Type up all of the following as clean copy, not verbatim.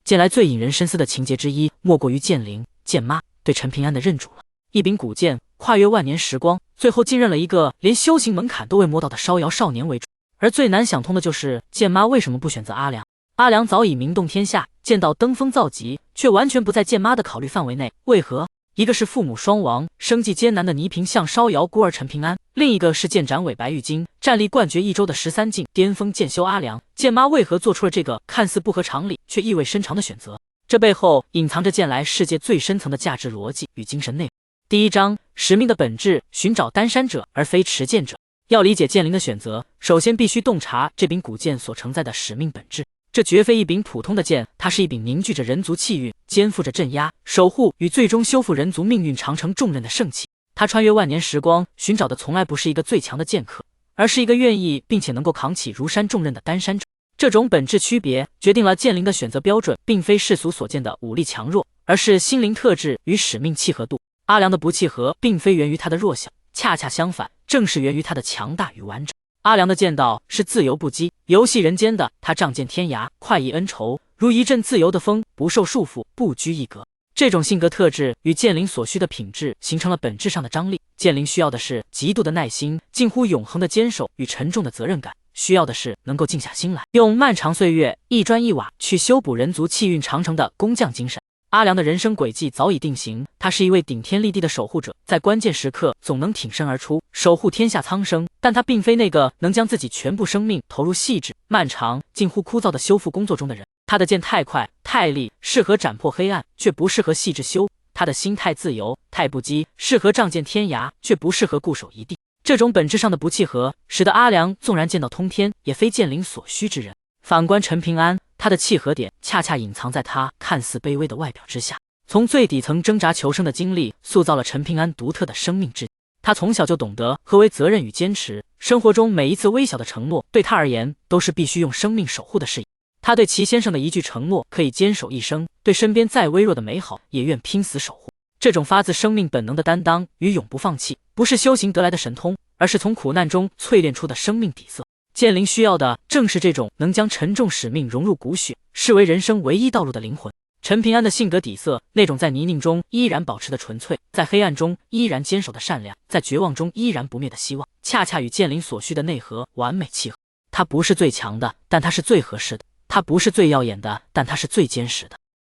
近來最引人深思的情節之一，莫過於劍靈、劍媽對陳平安的認主了。一柄古劍，跨越萬年時光，最後竟認了一個連修行門檻都未摸到的燒窯少年為主。而最難想通的就是劍媽為什麼不選擇阿良？阿良早已名動天下，劍道登峰造極，卻完全不在劍媽的考慮範圍內，為何？一個是父母雙亡，生計艱難的泥平巷燒窯孤兒陳平安，另一個是劍斬尾白玉京，戰力冠絕一州的13境巔峰劍修阿良。劍媽為何做出了這個看似不合常理卻意味深長的選擇？這背後隱藏着劍來世界最深層的價值邏輯與精神內容。第一章，使命的本質，尋找丹山者而非持劍者。要理解劍靈的選擇，首先必須洞察這柄古劍所承載的使命本質。這絕非一柄普通的劍，它是一柄凝聚着人族氣運，肩負着鎮壓、守護與最終修復人族命運長城重任的聖器。它穿越萬年時光，尋找的從來不是一個最強的劍客，而是一個願意並且能夠扛起如山重任的丹山者。這種本質區別決定了劍靈的選擇標準，並非世俗所見的武力強弱，而是心靈特質與使命契合度。阿良的不契合，並非源於他的弱小，恰恰相反，正是源於他的強大與完整。阿良的劍道是自由不羁、遊戲人間的，他仗劍天涯，快意恩仇，如一陣自由的風，不受束縛，不拘一格。這種性格特質與劍靈所需的品質形成了本質上的張力。劍靈需要的是極度的耐心，近乎永恆的堅守與沉重的責任感，需要的是能夠靜下心來，用漫長歲月一磚一瓦去修補人族氣運長城的工匠精神。阿良的人生軌跡早已定型，他是一位頂天立地的守護者，在關鍵時刻總能挺身而出，守護天下蒼生。但他並非那個能將自己全部生命投入細緻、漫長、近乎枯燥的修復工作中的人。他的劍太快、太利，適合斬破黑暗，卻不適合細緻修。他的心太自由、太不羈，適合仗劍天涯，卻不適合固守一地。這種本質上的不契合，使得阿良縱然劍道通天，也非劍靈所需之人。反觀陳平安，他的契合點恰恰隱藏在他看似卑微的外表之下。從最底層掙扎求生的經歷，塑造了陳平安獨特的生命質地。他從小就懂得何為責任與堅持，生活中每一次微小的承諾，對他而言都是必須用生命守護的事業。他對齊先生的一句承諾可以堅守一生，對身邊再微弱的美好也願拼死守護。這種發自生命本能的擔當與永不放棄，不是修行得來的神通，而是從苦難中淬煉出的生命底色。劍靈需要的正是這種能将沉重使命融入骨血，視為人生唯一道路的靈魂。陳平安的性格底色，那種在泥濘中依然保持的純粹，在黑暗中依然堅守的善良，在絕望中依然不滅的希望，恰恰與劍靈所需的內核完美契合。他不是最強的，但他是最合適的；他不是最耀眼的，但他是最堅實的。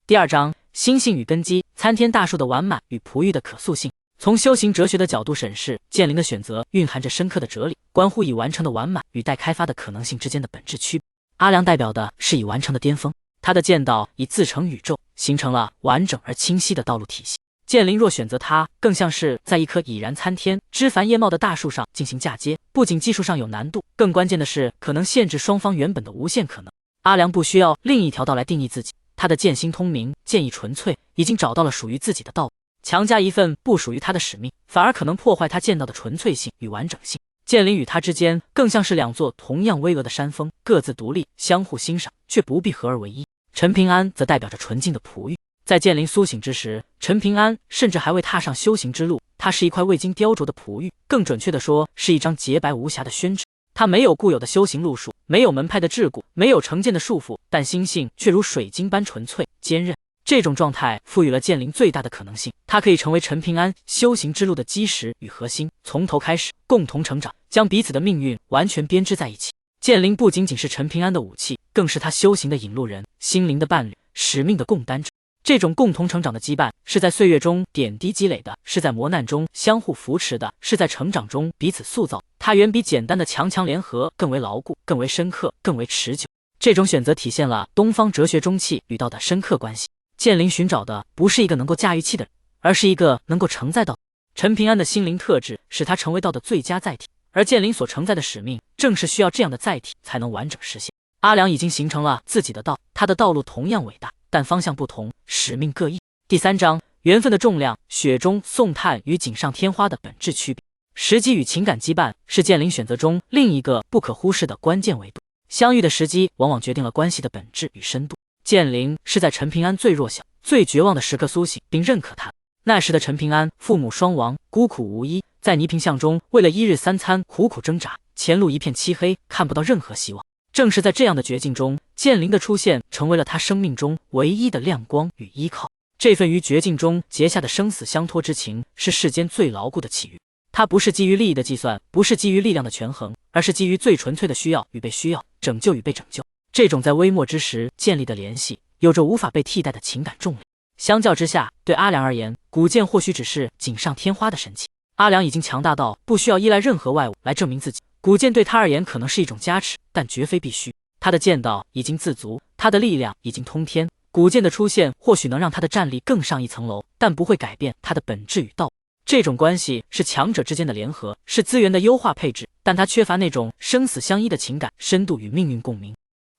第二章，心性與根基，參天大樹的完滿與璞玉的可塑性。從修行哲學的角度審視，劍靈的選擇蘊含着深刻的哲理，關乎已完成的完滿與待開發的可能性之間的本質區別。阿良代表的是已完成的巔峰，他的劍道已自成宇宙，形成了完整而清晰的道路體系。劍靈若選擇它，更像是在一棵已然參天、枝繁葉茂的大樹上進行嫁接，不僅技術上有難度，更關鍵的是可能限制雙方原本的無限可能。阿良不需要另一條道來定義自己，他的劍心通明，劍意純粹，已經找到了屬於自己的道路。強加一份不屬於他的使命，反而可能破壞他劍道的純粹性與完整性。劍靈與他之間更像是兩座同樣巍峨的山峰，各自獨立，相互欣賞，卻不必合而為一。陳平安則代表着純淨的璞玉，在劍靈蘇醒之時，陳平安甚至還未踏上修行之路，他是一塊未經雕琢的璞玉，更準確地說，是一張潔白無瑕的宣紙。他沒有固有的修行路數，沒有門派的桎梏，沒有成見的束縛，但心性卻如水晶般純粹堅韌。這種狀態賦予了劍靈最大的可能性，它可以成為陳平安修行之路的基石與核心，從頭開始，共同成長，將彼此的命運完全編織在一起。劍靈不僅僅是陳平安的武器，更是他修行的引路人，心靈的伴侶，使命的共擔者。這種共同成長的羈絆，是在歲月中點滴積累的，是在磨難中相互扶持的，是在成長中彼此塑造。它遠比簡單的強強聯合更為牢固，更為深刻，更為持久。這種選擇體現了東方哲學中氣與道的深刻關係。劍靈尋找的不是一個能夠駕馭氣的人，而是一個能夠承載道。陳平安的心靈特質使他成為道的最佳載體，而劍靈所承載的使命正是需要這樣的載體才能完整實現。阿良已經形成了自己的道，他的道路同樣偉大，但方向不同，使命各異。第三章，緣分的重量，雪中送炭與錦上添花的本質區別。時機與情感羈絆是劍靈選擇中另一個不可忽視的關鍵維度。相遇的時機往往決定了關係的本質與深度。劍靈是在陳平安最弱小、最絕望的時刻蘇醒並認可他。那時的陳平安父母雙亡，孤苦無依，在泥平巷中為了一日三餐苦苦掙扎，前路一片漆黑，看不到任何希望。正是在這樣的絕境中，劍靈的出現成為了他生命中唯一的亮光與依靠。這份於絕境中結下的生死相托之情，是世間最牢固的契約。它不是基於利益的計算，不是基於力量的權衡，而是基於最純粹的需要與被需要，拯救與被拯救。這種在微末之時建立的聯繫，有着無法被替代的情感重力。相較之下，對阿良而言，古劍或許只是錦上添花的神器。阿良已經強大到不需要依賴任何外物來證明自己，古劍對他而言可能是一種加持，但絕非必須。他的劍道已經自足，他的力量已經通天。古劍的出現或許能讓他的戰力更上一層樓，但不會改變他的本質與道。這種關係是強者之間的聯合，是資源的優化配置，但它缺乏那種生死相依的情感深度與命運共鳴。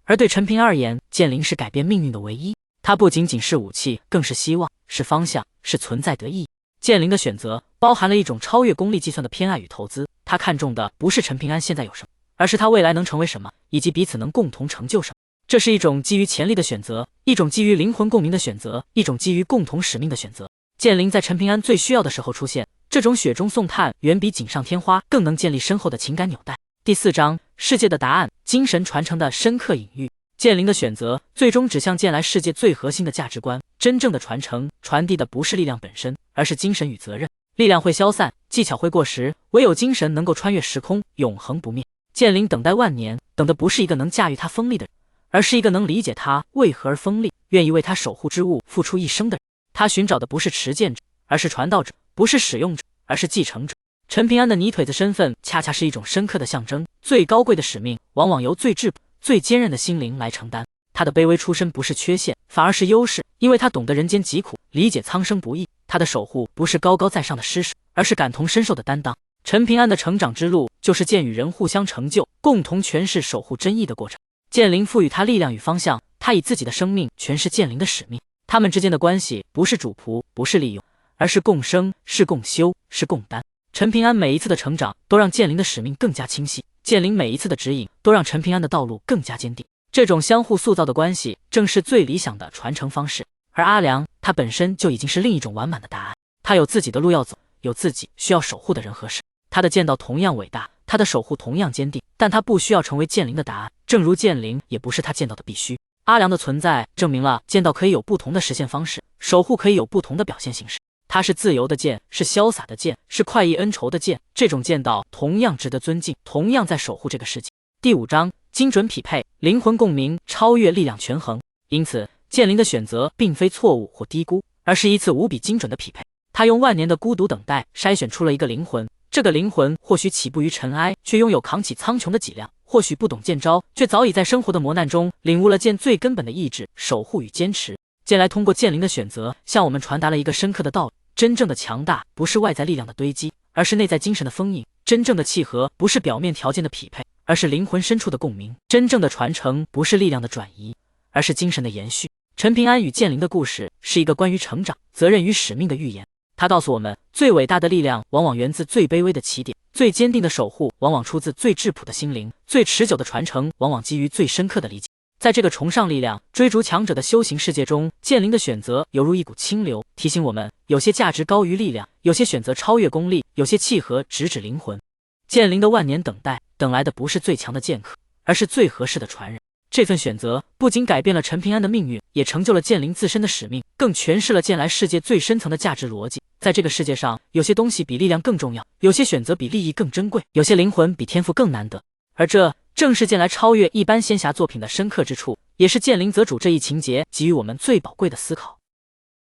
而對陳平安而言，劍靈是改變命運的唯一。它不僅僅是武器，更是希望，是方向，是存在得意義。劍靈的選擇包含了一種超越功利計算的偏愛與投資。他看重的不是陳平安現在有什麼，而是他未来能成為什麼，以及彼此能共同成就什麼。這是一種基於潛力的選擇，一種基於靈魂共鳴的選擇，一種基於共同使命的選擇。劍靈在陳平安最需要的时候出現，這種雪中送炭遠比錦上添花更能建立深厚的情感紐帶。第4章，世界的答案，精神傳承的深刻隱喻。劍靈的選擇最終指向劍來世界最核心的價值觀。真正的傳承傳遞的不是力量本身，而是精神與責任。力量會消散，技巧會過時，唯有精神能夠穿越時空，永恆不滅。劍靈等待萬年，等的不是一個能駕馭他鋒利的人，而是一個能理解他為何而鋒利，願意為他守護之物付出一生的人。他尋找的不是持劍者，而是傳道者；不是使用者，而是繼承者。陳平安的泥腿子身份恰恰是一種深刻的象徵。最高貴的使命，往往由最質樸、最堅韌的心靈來承擔。他的卑微出身不是缺陷，反而是優勢，因為他懂得人間疾苦，理解蒼生不易。他的守護不是高高在上的施捨，而是感同身受的擔當。陳平安的成長之路，就是劍與人互相成就，共同詮釋守護真意的過程。劍靈賦予他力量與方向，他以自己的生命诠釋劍靈的使命。他們之間的關係不是主僕，不是利用，而是共生，是共修，是共擔。陳平安每一次的成長，都讓劍靈的使命更加清晰；劍靈每一次的指引，都讓陳平安的道路更加堅定。這種相互塑造的關係，正是最理想的傳承方式。而阿良，他本身就已經是另一種完滿的答案。他有自己的路要走，有自己需要守護的人和事。他的劍道同樣偉大，他的守護同樣堅定，但他不需要成為劍靈的答案，正如劍靈也不是他劍道的必須。阿良的存在證明了劍道可以有不同的實現方式，守護可以有不同的表現形式。它是自由的劍，是瀟灑的劍，是快意恩仇的劍。这種劍道同樣值得尊敬，同樣在守護這個世界。第5章，精準匹配，靈魂共鳴，超越力量權衡。因此，劍靈的選擇並非錯誤或低估，而是一次無比精準的匹配。他用萬年的孤獨等待篩選出了一個靈魂，這個靈魂或許起步於塵埃，卻擁有扛起蒼穹的脊梁；或許不懂劍招，卻早已在生活的磨難中領悟了劍最根本的意志、守護與堅持。劍來通過劍靈的選擇，向我們傳達了一個深刻的道理：真正的強大不是外在力量的堆積，而是內在精神的豐盈；真正的契合不是表面條件的匹配，而是靈魂深處的共鳴；真正的傳承不是力量的轉移，而是精神的延續。陳平安與劍靈的故事是一個關於成長、責任與使命的寓言。它告訴我們，最偉大的力量往往源自最卑微的起點，最堅定的守護往往出自最質樸的心靈，最持久的傳承往往基於最深刻的理解。在這個崇尚力量、追逐強者的修行世界中，劍靈的選擇猶如一股清流，提醒我們，有些價值高於力量，有些選擇超越功利，有些契合直指靈魂。劍靈的萬年等待，等來的不是最強的劍客，而是最合適的傳人。這份選擇不僅改變了陳平安的命運，也成就了劍靈自身的使命，更詮釋了劍來世界最深層的價值邏輯。在這個世界上，有些東西比力量更重要，有些選擇比利益更珍貴，有些靈魂比天賦更難得。而這正是劍來超越一般仙俠作品的深刻之處，也是劍靈擇主這一情節給予我們最寶貴的思考。